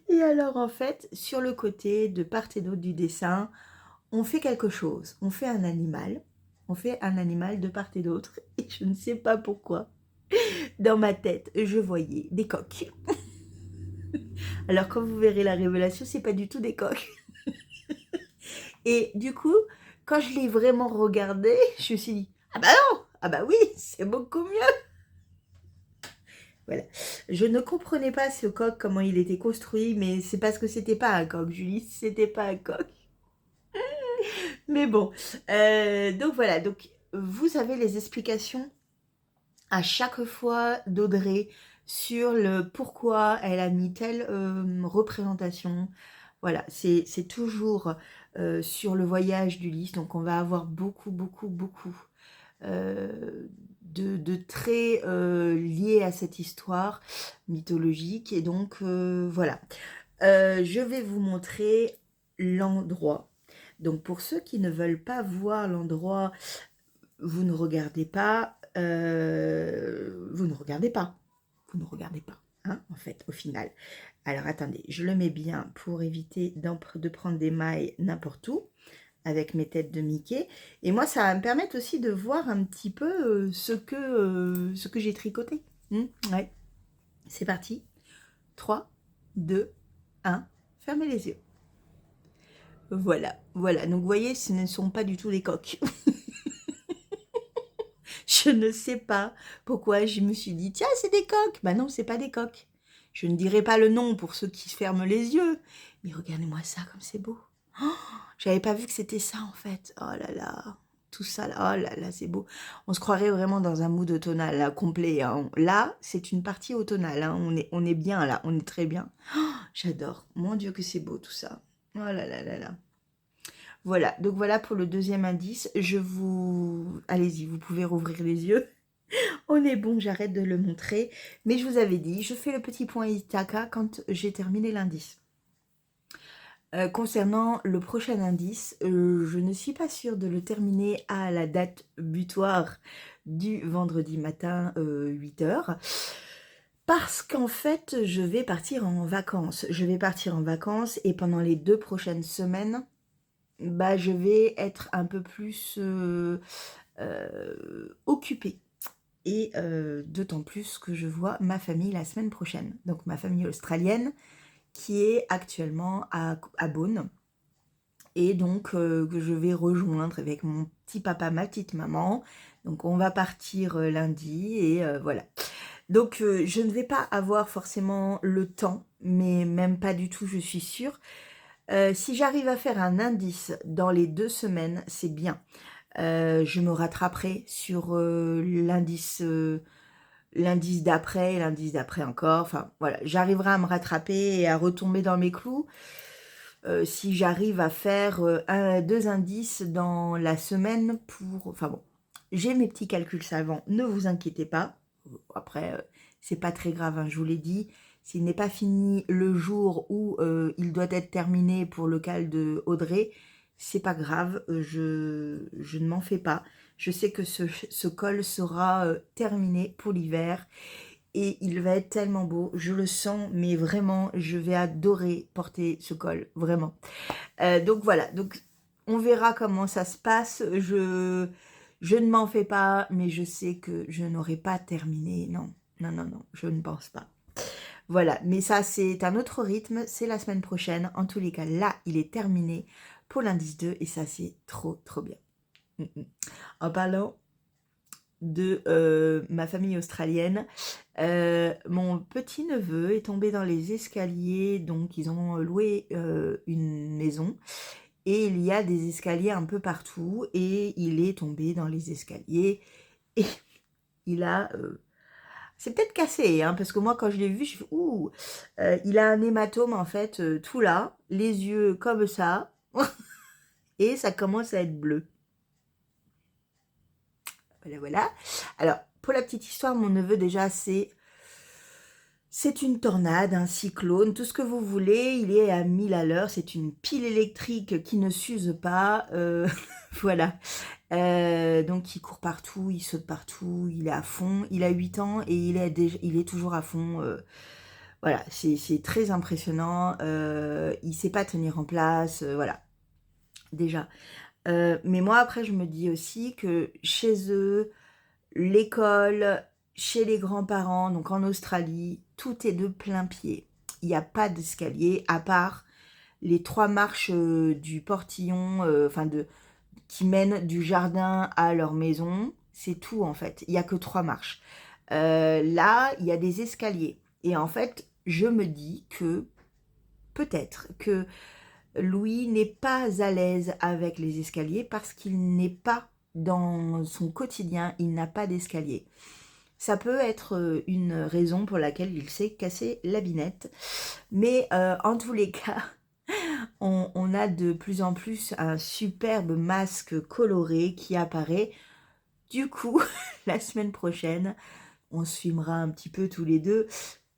Et alors, en fait, sur le côté, de part et d'autre du dessin, on fait quelque chose. On fait un animal. On fait un animal de part et d'autre. Et je ne sais pas pourquoi. Dans ma tête, je voyais des coqs. Alors, quand vous verrez la révélation, c'est pas du tout des coqs. Et du coup, quand je l'ai vraiment regardé, je me suis dit, ah bah non, ah bah oui, c'est beaucoup mieux. Voilà. Je ne comprenais pas ce coq, comment il était construit, mais c'est parce que c'était pas un coq, Julie, c'était pas un coq. Mais bon, donc voilà, donc vous avez les explications à chaque fois d'Audrey sur le pourquoi elle a mis telle représentation. Voilà, c'est toujours sur le voyage d'Ulysse, donc on va avoir beaucoup de traits liés à cette histoire mythologique. Et donc voilà, je vais vous montrer l'endroit. Donc pour ceux qui ne veulent pas voir l'endroit, vous ne regardez pas, vous ne regardez pas, hein, en fait, au final. Alors attendez, je le mets bien pour éviter de prendre des mailles n'importe où avec mes têtes de Mickey. Et moi, ça va me permettre aussi de voir un petit peu ce que j'ai tricoté. Ouais. C'est parti. 3, 2, 1. Fermez les yeux. Voilà, voilà. Donc, vous voyez, ce ne sont pas du tout des coqs. Je ne sais pas pourquoi je me suis dit, tiens, c'est des coqs. Bah non, c'est pas des coqs. Je ne dirai pas le nom pour ceux qui se ferment les yeux. Mais regardez-moi ça, comme c'est beau. Oh, j'avais pas vu que c'était ça, en fait. Oh là là, tout ça, là, oh là là, c'est beau. On se croirait vraiment dans un mood automnal, là, complet. Hein. Là, c'est une partie automnale. Hein. On est bien, là. On est très bien. Oh, j'adore. Mon Dieu, que c'est beau, tout ça. Oh là là là là. Voilà, donc voilà pour le deuxième indice. Allez-y, vous pouvez rouvrir les yeux. On est bon, j'arrête de le montrer. Mais je vous avais dit, je fais le petit point Ithaca quand j'ai terminé l'indice. Concernant le prochain indice, je ne suis pas sûre de le terminer à la date butoir du vendredi matin 8h. Parce qu'en fait, je vais partir en vacances. Je vais partir en vacances et pendant les 2 prochaines semaines, bah, je vais être un peu plus occupée. Et d'autant plus que je vois ma famille la semaine prochaine. Donc ma famille australienne qui est actuellement à Beaune. Et donc que je vais rejoindre avec mon petit papa, ma petite maman. Donc on va partir lundi et voilà. Donc je ne vais pas avoir forcément le temps, mais même pas du tout, je suis sûre. Si j'arrive à faire un indice dans les 2 semaines, c'est bien. Je me rattraperai sur l'indice d'après encore. Enfin, voilà, j'arriverai à me rattraper et à retomber dans mes clous. Si j'arrive à faire 2 indices dans la semaine pour... Enfin bon, j'ai mes petits calculs savants, ne vous inquiétez pas. Après, c'est pas très grave, hein, je vous l'ai dit. S'il n'est pas fini le jour où il doit être terminé pour le cal de Audrey, c'est pas grave, je ne m'en fais pas. Je sais que ce col sera terminé pour l'hiver et il va être tellement beau, je le sens, mais vraiment, je vais adorer porter ce col, vraiment. Donc voilà, donc on verra comment ça se passe. Je ne m'en fais pas, mais je sais que je n'aurai pas terminé. Non, je ne pense pas. Voilà, mais ça c'est un autre rythme, c'est la semaine prochaine. En tous les cas, là, il est terminé pour l'indice 2 et ça c'est trop bien. En parlant de ma famille australienne, mon petit-neveu est tombé dans les escaliers, donc ils ont loué une maison et il y a des escaliers un peu partout et il est tombé dans les escaliers et il a C'est peut-être cassé, hein, parce que moi, quand je l'ai vu, je fais ouh, il a un hématome en fait, tout là, les yeux comme ça, et ça commence à être bleu. Voilà, voilà. Alors, pour la petite histoire, mon neveu déjà, c'est une tornade, un cyclone, tout ce que vous voulez. Il est à 1000 à l'heure. C'est une pile électrique qui ne s'use pas. Voilà. Donc, il court partout, il saute partout, il est à fond. Il a 8 ans et il est toujours à fond. Voilà, c'est très impressionnant. Il ne sait pas tenir en place. Voilà, déjà. Mais moi, après, je me dis aussi que chez eux, l'école, chez les grands-parents, donc en Australie, tout est de plein pied. Il n'y a pas d'escalier, à part les 3 marches du portillon, qui mènent du jardin à leur maison. C'est tout, en fait. Il n'y a que 3 marches. Là, il y a des escaliers. Et en fait, je me dis que peut-être que Louis n'est pas à l'aise avec les escaliers parce qu'il n'est pas dans son quotidien, il n'a pas d'escalier. Ça peut être une raison pour laquelle il s'est cassé la binette. Mais en tous les cas, on a de plus en plus un superbe masque coloré qui apparaît. Du coup, la semaine prochaine, on se filmera un petit peu tous les deux.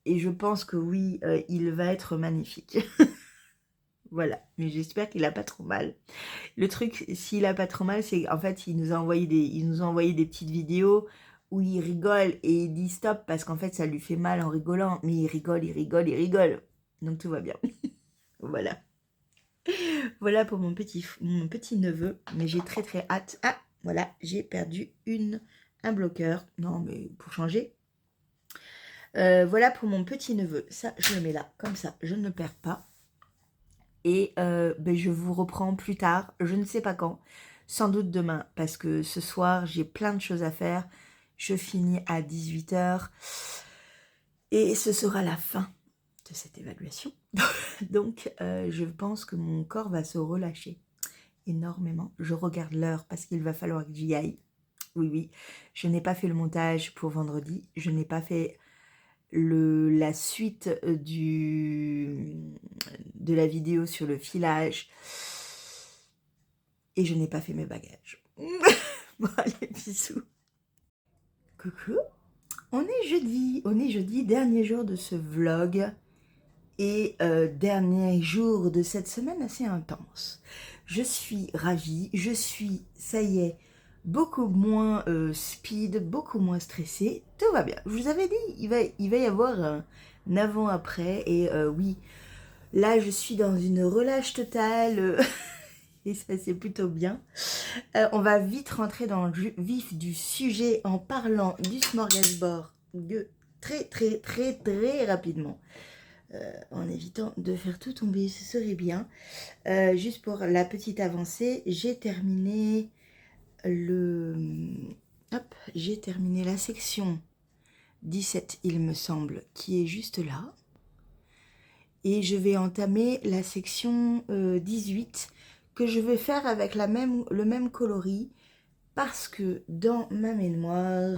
Et je pense que oui, il va être magnifique. Voilà, mais j'espère qu'il a pas trop mal. Le truc, s'il a pas trop mal, c'est qu'en fait, il nous a envoyé des petites vidéos où il rigole et il dit stop parce qu'en fait, ça lui fait mal en rigolant. Mais il rigole, il rigole, il rigole. Donc tout va bien. Voilà. Voilà pour mon petit neveu. Mais j'ai très très hâte. Ah, voilà, j'ai perdu un bloqueur. Non, mais pour changer. Voilà pour mon petit neveu. Ça, je le mets là, comme ça, je ne le perds pas. Et je vous reprends plus tard, je ne sais pas quand, sans doute demain, parce que ce soir, j'ai plein de choses à faire. Je finis à 18h et ce sera la fin de cette évaluation. Donc, je pense que mon corps va se relâcher énormément. Je regarde l'heure parce qu'il va falloir que j'y aille. Oui, oui, je n'ai pas fait le montage pour vendredi, je n'ai pas fait la suite de la vidéo sur le filage et je n'ai pas fait mes bagages. Bon, allez, bisous. Coucou, on est jeudi, dernier jour de ce vlog et dernier jour de cette semaine assez intense. Je suis ravie, ça y est, beaucoup moins speed, beaucoup moins stressée, tout va bien. Je vous avais dit, il va y avoir un avant-après et oui, là je suis dans une relâche totale et ça c'est plutôt bien. On va vite rentrer dans le vif du sujet en parlant du smorgasbord très très très très rapidement. En évitant de faire tout tomber, ce serait bien. Juste pour la petite avancée, j'ai terminé j'ai terminé la section 17, il me semble, qui est juste là. Et je vais entamer la section 18, que je vais faire avec le même coloris, parce que dans ma mémoire,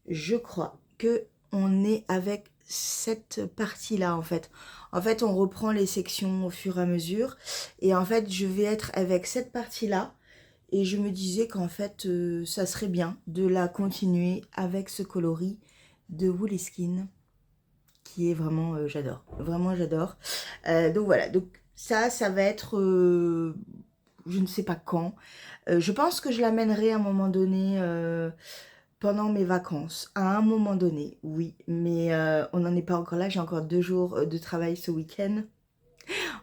je crois que on est avec cette partie-là, en fait. En fait, on reprend les sections au fur et à mesure. Et en fait, je vais être avec cette partie-là. Et je me disais qu'en fait, ça serait bien de la continuer avec ce coloris de Woolly Skin, qui est vraiment, j'adore. Vraiment, j'adore. Donc voilà, donc ça va être, je ne sais pas quand. Je pense que je l'amènerai à un moment donné pendant mes vacances. À un moment donné, oui. Mais on n'en est pas encore là. J'ai encore 2 jours de travail ce week-end.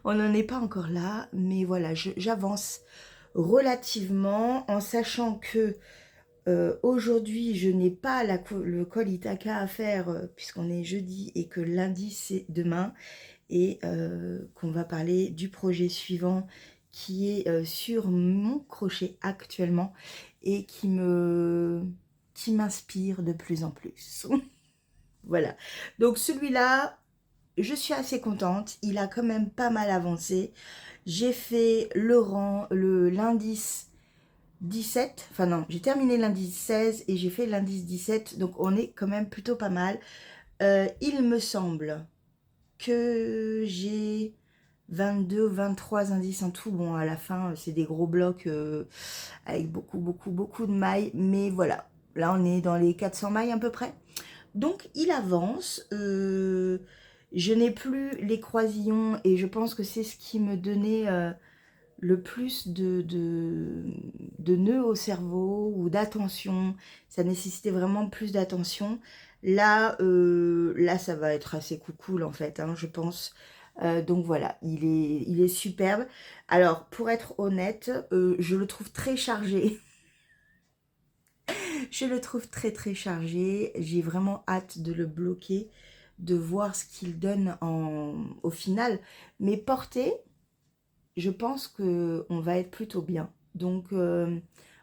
On n'en est pas encore là. Mais voilà, j'avance relativement en sachant que aujourd'hui je n'ai pas le col Ithaka à faire puisqu'on est jeudi et que lundi c'est demain et qu'on va parler du projet suivant qui est sur mon crochet actuellement et qui m'inspire de plus en plus. Voilà, donc celui-là je suis assez contente, il a quand même pas mal avancé. J'ai fait l'indice 17, enfin non, j'ai terminé l'indice 16 et j'ai fait l'indice 17, donc on est quand même plutôt pas mal. Il me semble que j'ai 22, 23 indices en tout. Bon, à la fin, c'est des gros blocs avec beaucoup de mailles, mais voilà. Là, on est dans les 400 mailles à peu près. Donc, il avance. Je n'ai plus les croisillons et je pense que c'est ce qui me donnait le plus de nœuds au cerveau ou d'attention. Ça nécessitait vraiment plus d'attention. Là, là, ça va être assez cool en fait, hein, je pense. Donc voilà, il est superbe. Alors, pour être honnête, je le trouve très chargé. Je le trouve très chargé. J'ai vraiment hâte de le bloquer, de voir ce qu'il donne au final. Mais porté, je pense qu'on va être plutôt bien. Donc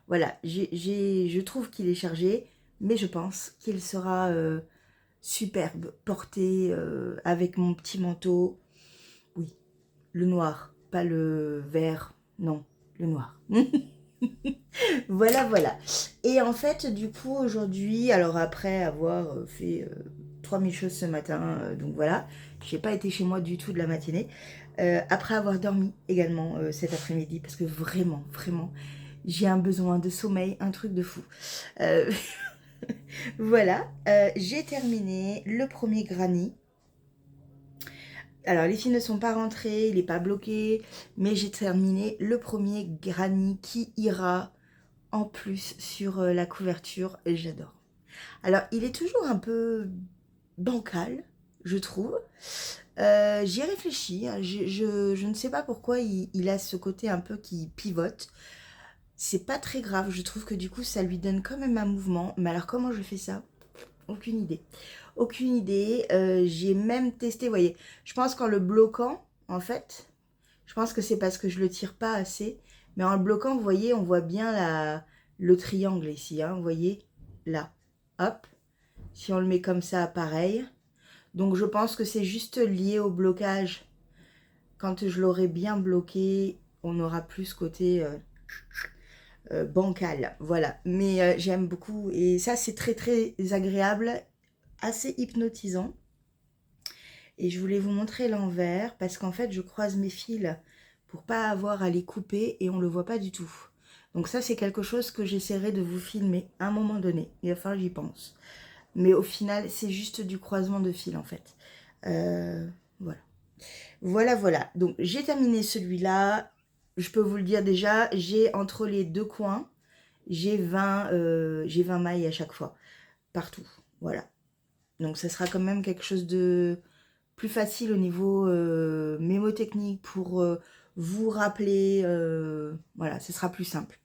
voilà, je trouve qu'il est chargé, mais je pense qu'il sera superbe, porté avec mon petit manteau. Oui, le noir, pas le vert, non, le noir. Voilà. Et en fait, du coup, aujourd'hui, alors après avoir fait 3000 choses ce matin, donc voilà, j'ai pas été chez moi du tout de la matinée. Après avoir dormi également cet après-midi, parce que vraiment, j'ai un besoin de sommeil, un truc de fou. Euh, voilà, j'ai terminé le premier granny. Alors, les fils ne sont pas rentrés, il n'est pas bloqué, mais j'ai terminé le premier granny qui ira en plus sur la couverture. J'adore. Alors, il est toujours un peu bancal, je trouve. J'y ai réfléchi, hein. Je ne sais pas pourquoi il a ce côté un peu qui pivote. C'est pas très grave, je trouve que du coup ça lui donne quand même un mouvement. Mais alors comment je fais ça? Aucune idée. Aucune idée. J'ai même testé, vous voyez, je pense qu'en le bloquant, en fait, je pense que c'est parce que je le tire pas assez. Mais en le bloquant, vous voyez, on voit bien le triangle ici, hein, vous voyez, là. Hop. Si on le met comme ça, pareil. Donc je pense que c'est juste lié au blocage. Quand je l'aurai bien bloqué, on aura plus côté bancal. Voilà. Mais j'aime beaucoup. Et ça, c'est très agréable, assez hypnotisant. Et je voulais vous montrer l'envers parce qu'en fait, je croise mes fils pour pas avoir à les couper et on le voit pas du tout. Donc ça, c'est quelque chose que j'essaierai de vous filmer à un moment donné. Il va falloir que j'y pense. Mais au final, c'est juste du croisement de fils en fait. Voilà. Donc, j'ai terminé celui-là. Je peux vous le dire déjà, j'ai entre les deux coins, j'ai 20 mailles à chaque fois. Partout. Voilà. Donc, ça sera quand même quelque chose de plus facile au niveau mémotechnique pour vous rappeler. Voilà, ce sera plus simple.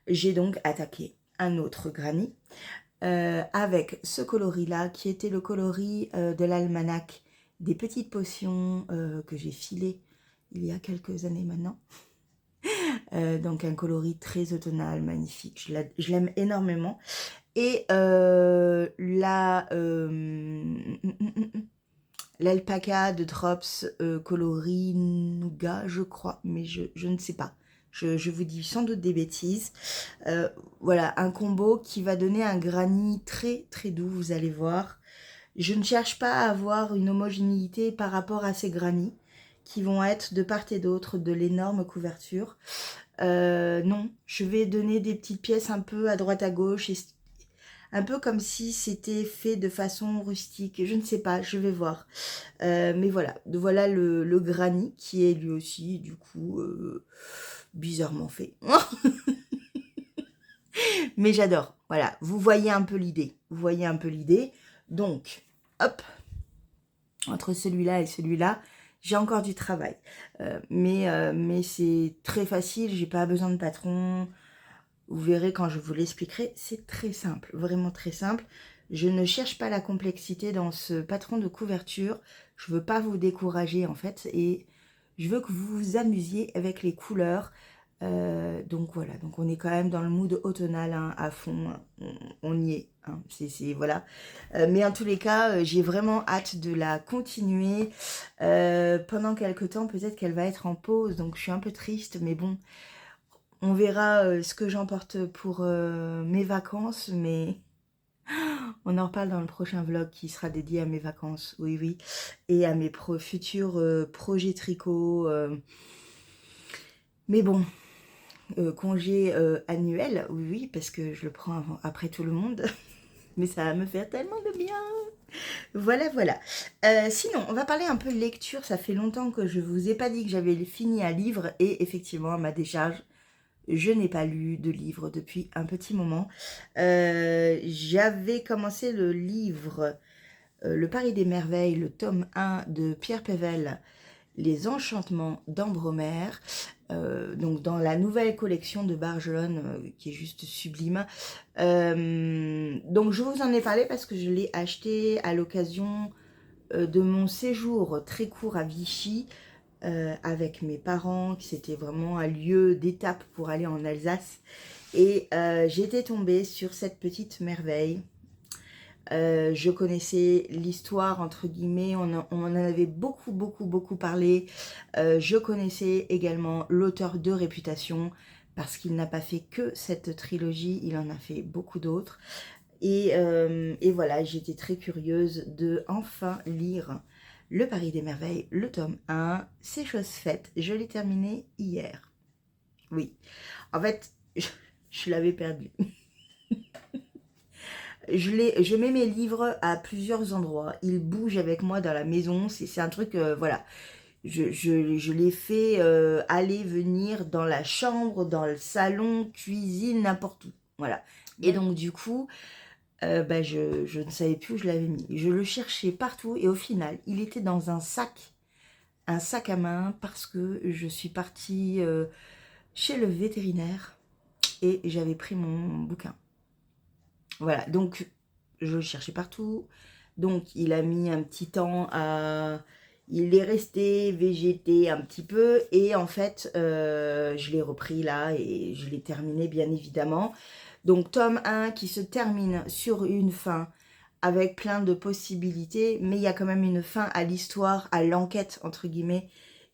J'ai donc attaqué un autre granny avec ce coloris-là qui était le coloris de l'almanach des petites potions que j'ai filé il y a quelques années maintenant. Donc un coloris très automnal, magnifique, je l'aime énormément. Et l'alpaca de Drops coloris nougat, je crois, mais je ne sais pas. Je vous dis sans doute des bêtises. Voilà, un combo qui va donner un granny très doux, vous allez voir. Je ne cherche pas à avoir une homogénéité par rapport à ces grannies qui vont être de part et d'autre de l'énorme couverture. Non, je vais donner des petites pièces un peu à droite à gauche, et un peu comme si c'était fait de façon rustique. Je ne sais pas, je vais voir. Mais voilà le granny qui est lui aussi du coup bizarrement fait. Mais j'adore. Voilà, vous voyez un peu l'idée. Donc, hop, entre celui-là et celui-là, j'ai encore du travail. Mais c'est très facile, j'ai pas besoin de patron. Vous verrez quand je vous l'expliquerai, c'est très simple, vraiment très simple. Je ne cherche pas la complexité dans ce patron de couverture. Je veux pas vous décourager en fait et je veux que vous vous amusiez avec les couleurs. Donc voilà, donc on est quand même dans le mood automnal hein, à fond, on y est, hein, voilà. Mais en tous les cas, j'ai vraiment hâte de la continuer pendant quelques temps. Peut-être qu'elle va être en pause, donc je suis un peu triste, mais bon, On verra ce que j'emporte pour mes vacances, mais on en reparle dans le prochain vlog qui sera dédié à mes vacances, oui, oui, et à mes futurs projets tricot. Mais bon, congé annuel, oui, oui, parce que je le prends après tout le monde, mais ça va me faire tellement de bien. Voilà, voilà. Sinon, on va parler un peu de lecture. Ça fait longtemps que je vous ai pas dit que j'avais fini un livre, et effectivement, à ma décharge, je n'ai pas lu de livre depuis un petit moment. J'avais commencé le livre Le Paris des Merveilles, le tome 1 de Pierre Pével, Les Enchantements d'Ambremer, donc dans la nouvelle collection de Bargelonne, qui est juste sublime. Donc je vous en ai parlé parce que je l'ai acheté à l'occasion de mon séjour très court à Vichy, avec mes parents, qui c'était vraiment un lieu d'étape pour aller en Alsace. Et j'étais tombée sur cette petite merveille. Je connaissais l'histoire, entre guillemets, on en avait beaucoup parlé. Je connaissais également l'auteur de réputation, parce qu'il n'a pas fait que cette trilogie, il en a fait beaucoup d'autres. Et voilà, j'étais très curieuse de enfin lire Le Paris des Merveilles, le tome 1. C'est chose faite, je l'ai terminé hier. Oui, en fait, je l'avais perdu. Je mets mes livres à plusieurs endroits. Ils bougent avec moi dans la maison. C'est un truc, voilà. Je les fais aller, venir dans la chambre, dans le salon, cuisine, n'importe où. Voilà. Et donc, du coup, bah, je ne savais plus où je l'avais mis. Je le cherchais partout et au final, il était dans un sac à main, parce que je suis partie chez le vétérinaire et j'avais pris mon bouquin. Voilà, donc je le cherchais partout. Donc il a mis un petit temps à... Il est resté végété un petit peu, et en fait, je l'ai repris là et je l'ai terminé, bien évidemment. Donc tome 1 qui se termine sur une fin avec plein de possibilités, mais il y a quand même une fin à l'histoire, à l'enquête, entre guillemets,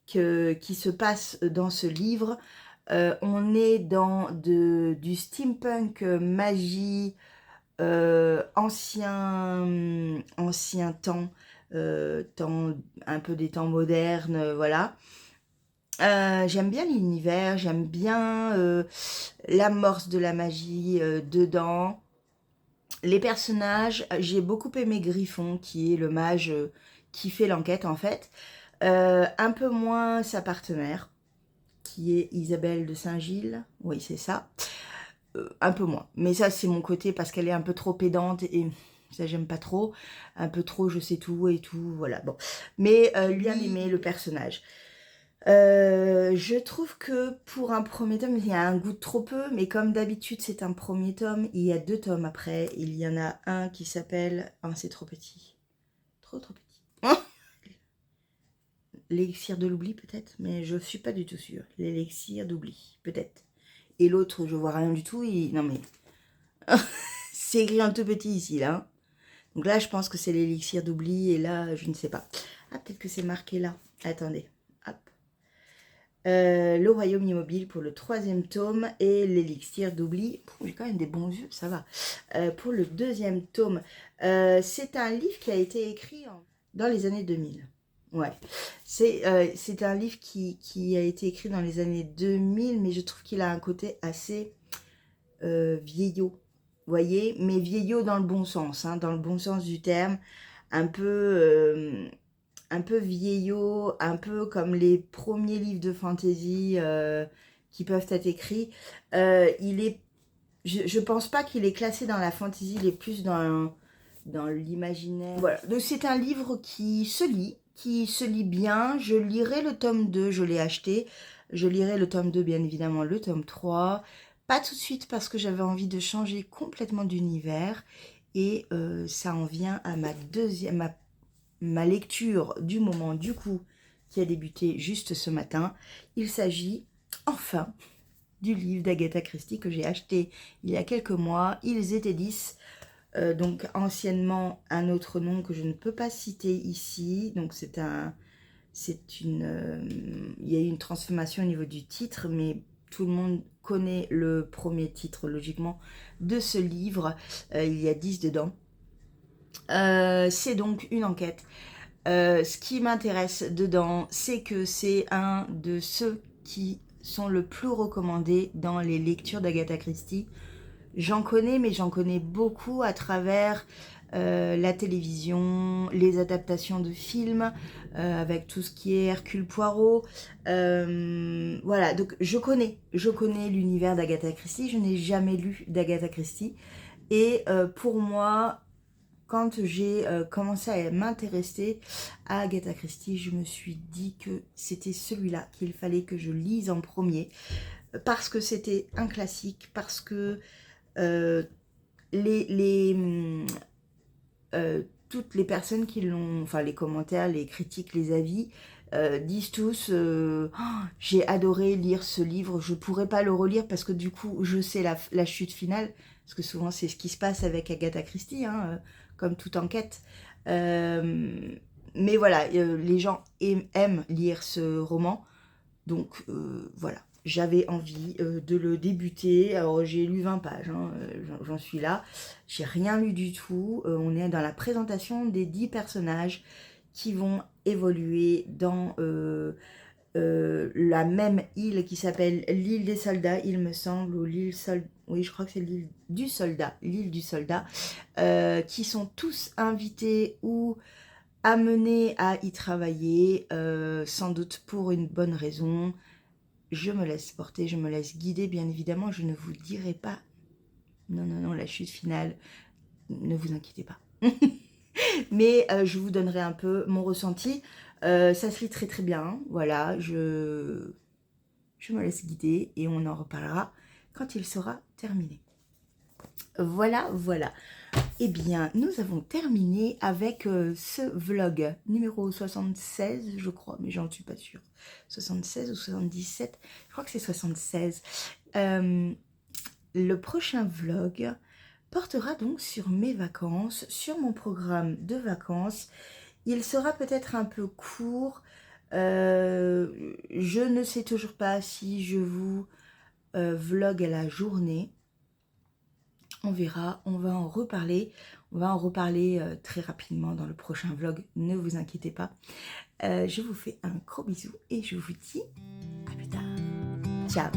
qui se passe dans ce livre. On est dans du steampunk, magie, ancien temps, un peu des temps modernes, voilà. J'aime bien l'univers, j'aime bien l'amorce de la magie dedans. Les personnages, j'ai beaucoup aimé Griffon, qui est le mage qui fait l'enquête en fait. Un peu moins sa partenaire, qui est Isabelle de Saint-Gilles. Oui, c'est ça. Un peu moins. Mais ça, c'est mon côté, parce qu'elle est un peu trop pédante, et ça, j'aime pas trop. Un peu trop, je sais tout et tout, voilà. Bon. Mais bien aimé le personnage. Je trouve que pour un premier tome, il y a un goût de trop peu, mais comme d'habitude, c'est un premier tome. Il y a 2 tomes après. Il y en a un qui s'appelle... Ah, c'est trop petit. Trop petit. L'élixir de l'oubli, peut-être, mais je suis pas du tout sûre. L'élixir d'oubli, peut-être. Et l'autre, je vois rien du tout. Non mais... c'est écrit un tout petit ici, là. Donc là, je pense que c'est l'élixir d'oubli, et là, je ne sais pas. Ah, peut-être que c'est marqué là. Attendez. Hop. Le royaume immobile pour le 3e tome, et l'élixir d'oubli. J'ai quand même des bons yeux, ça va. Pour le 2e tome. C'est un livre qui a été écrit dans les années 2000. Ouais. C'est un livre qui a été écrit dans les années 2000, mais je trouve qu'il a un côté assez vieillot. Vous voyez, mais vieillot dans le bon sens, hein, dans le bon sens du terme, un peu vieillot, un peu comme les premiers livres de fantasy qui peuvent être écrits. Je pense pas qu'il est classé dans la fantasy, il est plus dans l'imaginaire. Voilà, donc c'est un livre qui se lit bien. Je lirai le tome 2, je l'ai acheté. Je lirai le tome 2, bien évidemment, le tome 3. Pas tout de suite, parce que j'avais envie de changer complètement d'univers. Et ça en vient à ma lecture du moment, du coup, qui a débuté juste ce matin. Il s'agit, enfin, du livre d'Agatha Christie que j'ai acheté il y a quelques mois. Ils étaient 10. Donc anciennement un autre nom que je ne peux pas citer ici. Donc il y a eu une transformation au niveau du titre, mais tout le monde connaît le premier titre, logiquement, de ce livre. Il y a 10 dedans. C'est donc une enquête. Ce qui m'intéresse dedans, c'est que c'est un de ceux qui sont le plus recommandés dans les lectures d'Agatha Christie. J'en connais, mais j'en connais beaucoup à travers la télévision, les adaptations de films, avec tout ce qui est Hercule Poirot. Voilà, donc je connais l'univers d'Agatha Christie. Je n'ai jamais lu d'Agatha Christie. Et pour moi, quand j'ai commencé à m'intéresser à Agatha Christie, je me suis dit que c'était celui-là qu'il fallait que je lise en premier, parce que c'était un classique, parce que toutes les personnes qui l'ont, enfin les commentaires, les critiques, les avis, disent tous oh, j'ai adoré lire ce livre, je pourrais pas le relire parce que du coup je sais la chute finale, parce que souvent c'est ce qui se passe avec Agatha Christie, hein, comme toute enquête. Mais voilà, les gens aiment lire ce roman, donc voilà. J'avais envie de le débuter. Alors j'ai lu 20 pages, hein, j'en suis là. J'ai rien lu du tout. On est dans la présentation des 10 personnages qui vont évoluer dans la même île qui s'appelle l'île des soldats, il me semble, ou oui, je crois que c'est l'île du soldat, qui sont tous invités ou amenés à y travailler, sans doute pour une bonne raison. Je me laisse porter, je me laisse guider, bien évidemment, je ne vous dirai pas, non, la chute finale, ne vous inquiétez pas. Mais je vous donnerai un peu mon ressenti. Ça se lit très très bien, voilà, je me laisse guider et on en reparlera quand il sera terminé. Voilà. Eh bien, nous avons terminé avec ce vlog numéro 76, je crois, mais j'en suis pas sûre. 76 ou 77, je crois que c'est 76. Le prochain vlog portera donc sur mes vacances, sur mon programme de vacances. Il sera peut-être un peu court. Je ne sais toujours pas si je vous vlog à la journée. On verra, on va en reparler. On va en reparler très rapidement dans le prochain vlog, ne vous inquiétez pas. Je vous fais un gros bisou et je vous dis à plus tard. Ciao.